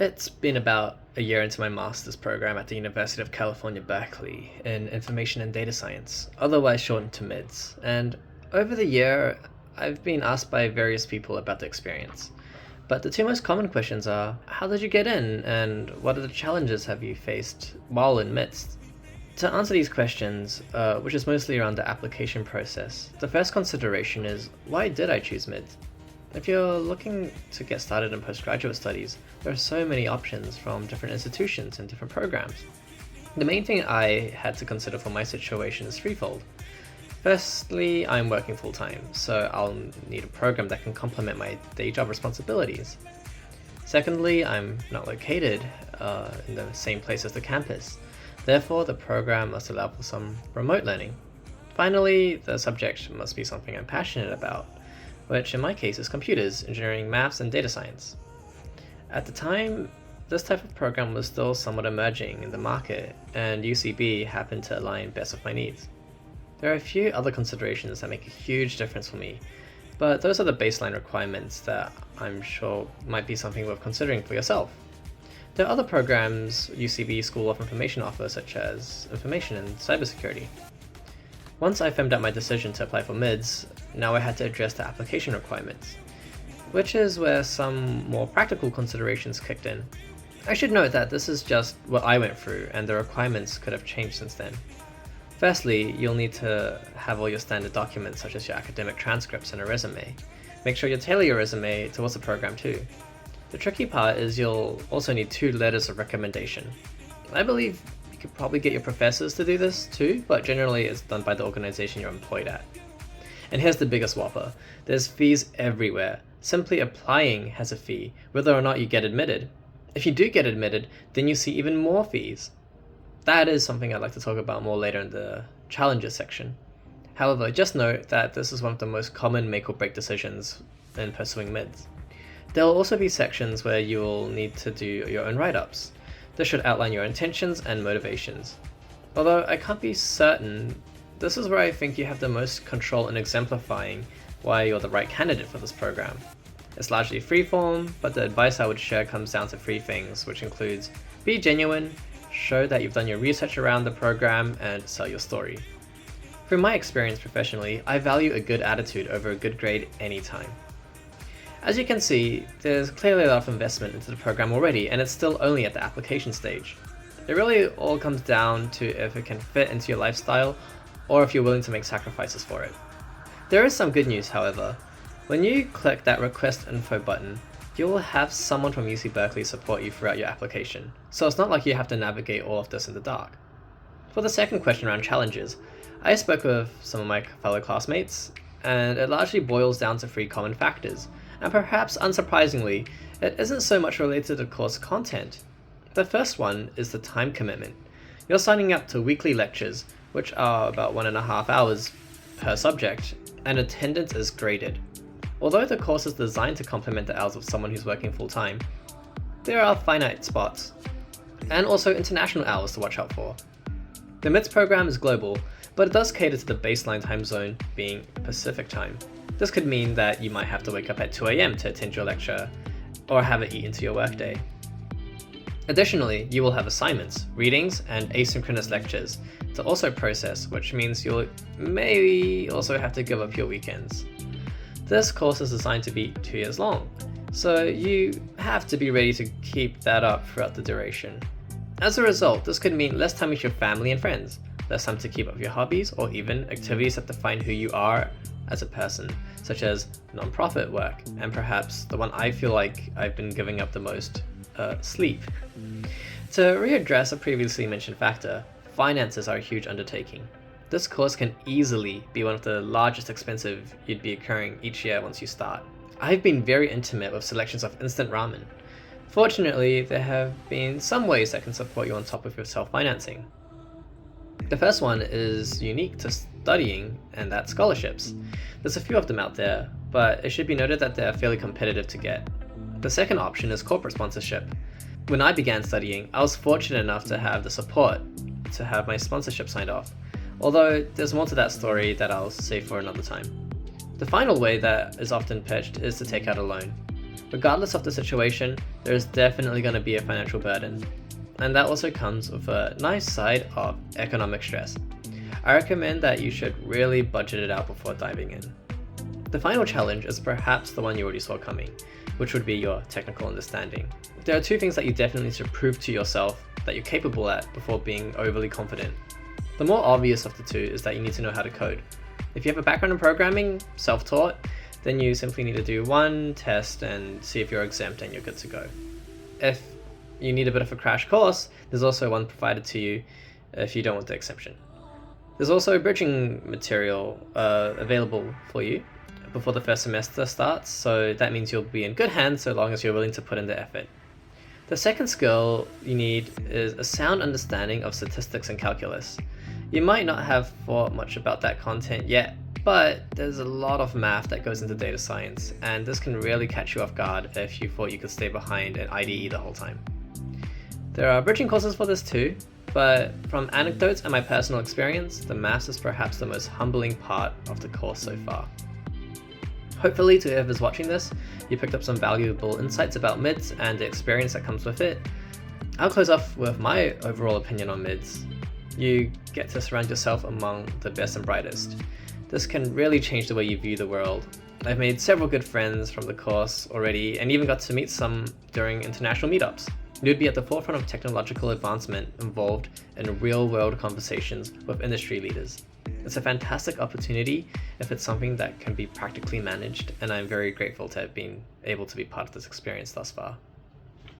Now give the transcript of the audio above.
It's been about a year into my master's program at the University of California, Berkeley in Information and Data Science, otherwise shortened to MIDS, and over the year I've been asked by various people about the experience. But the two most common questions are, how did you get in, and what are the challenges have you faced while in MIDS? To answer these questions, which is mostly around the application process, the first consideration is, why did I choose MIDS? If you're looking to get started in postgraduate studies, there are so many options from different institutions and different programs. The main thing I had to consider for my situation is threefold. Firstly, I'm working full-time, so I'll need a program that can complement my day job responsibilities. Secondly, I'm not located in the same place as the campus. Therefore, the program must allow for some remote learning. Finally, the subject must be something I'm passionate about, which in my case is computers, engineering, maths, and data science. At the time, this type of program was still somewhat emerging in the market, and UCB happened to align best with my needs. There are a few other considerations that make a huge difference for me, but those are the baseline requirements that I'm sure might be something worth considering for yourself. There are other programs UCB School of Information offers, such as Information and Cybersecurity. Once I firmed up my decision to apply for MIDS, now I had to address the application requirements, which is where some more practical considerations kicked in. I should note that this is just what I went through, and the requirements could have changed since then. Firstly, you'll need to have all your standard documents such as your academic transcripts and a resume. Make sure you tailor your resume towards the program too. The tricky part is you'll also need 2 letters of recommendation. I believe you could probably get your professors to do this too, but generally it's done by the organization you're employed at. And here's the biggest whopper. There's fees everywhere. Simply applying has a fee, whether or not you get admitted. If you do get admitted, then you see even more fees. That is something I'd like to talk about more later in the challenges section. However, just note that this is one of the most common make or break decisions in pursuing MIDS. There will also be sections where you will need to do your own write-ups. This should outline your intentions and motivations. Although I can't be certain, this is where I think you have the most control in exemplifying why you're the right candidate for this program. It's largely freeform, but the advice I would share comes down to 3 things, which includes be genuine, show that you've done your research around the program, and sell your story. From my experience professionally, I value a good attitude over a good grade anytime. As you can see, there's clearly a lot of investment into the program already, and it's still only at the application stage. It really all comes down to if it can fit into your lifestyle, or if you're willing to make sacrifices for it. There is some good news, however. When you click that request info button, you will have someone from UC Berkeley support you throughout your application, so it's not like you have to navigate all of this in the dark. For the second question around challenges, I spoke with some of my fellow classmates, and it largely boils down to 3 common factors, and perhaps unsurprisingly, it isn't so much related to the course content. The first one is the time commitment. You're signing up to weekly lectures, which are about 1.5 hours per subject, and attendance is graded. Although the course is designed to complement the hours of someone who's working full-time, there are finite spots, and also international hours to watch out for. The MIDS program is global, but it does cater to the baseline time zone being Pacific time. This could mean that you might have to wake up at 2 AM to attend your lecture, or have it eat into your workday. Additionally, you will have assignments, readings, and asynchronous lectures to also process, which means you'll maybe also have to give up your weekends. This course is designed to be 2 years long, so you have to be ready to keep that up throughout the duration. As a result, this could mean less time with your family and friends, less time to keep up your hobbies, or even activities that define who you are as a person, such as non-profit work, and perhaps the one I feel like I've been giving up the most, sleep. To readdress a previously mentioned factor, finances are a huge undertaking. This course can easily be one of the largest expenses you'd be incurring each year once you start. I've been very intimate with selections of instant ramen. Fortunately, there have been some ways that can support you on top of your self-financing. The first one is unique to studying, and that's scholarships. There's a few of them out there, but it should be noted that they're fairly competitive to get. The second option is corporate sponsorship. When I began studying, I was fortunate enough to have the support to have my sponsorship signed off. Although there's more to that story that I'll save for another time. The final way that is often pitched is to take out a loan. Regardless of the situation, there's definitely going to be a financial burden. And that also comes with a nice side of economic stress. I recommend that you should really budget it out before diving in. The final challenge is perhaps the one you already saw coming, which would be your technical understanding. There are two things that you definitely need to prove to yourself that you're capable at before being overly confident. The more obvious of the two is that you need to know how to code. If you have a background in programming, self-taught, then you simply need to do one test and see if you're exempt and you're good to go. If you need a bit of a crash course, there's also one provided to you if you don't want the exception. There's also bridging material available for you before the first semester starts, so that means you'll be in good hands so long as you're willing to put in the effort. The second skill you need is a sound understanding of statistics and calculus. You might not have thought much about that content yet, but there's a lot of math that goes into data science, and this can really catch you off guard if you thought you could stay behind an IDE the whole time. There are bridging courses for this too, but from anecdotes and my personal experience, the maths is perhaps the most humbling part of the course so far. Hopefully, to whoever's watching this, you picked up some valuable insights about MIDS and the experience that comes with it. I'll close off with my overall opinion on MIDS. You get to surround yourself among the best and brightest. This can really change the way you view the world. I've made several good friends from the course already, and even got to meet some during international meetups. You'd be at the forefront of technological advancement, involved in real-world conversations with industry leaders. It's a fantastic opportunity if it's something that can be practically managed, and I'm very grateful to have been able to be part of this experience thus far.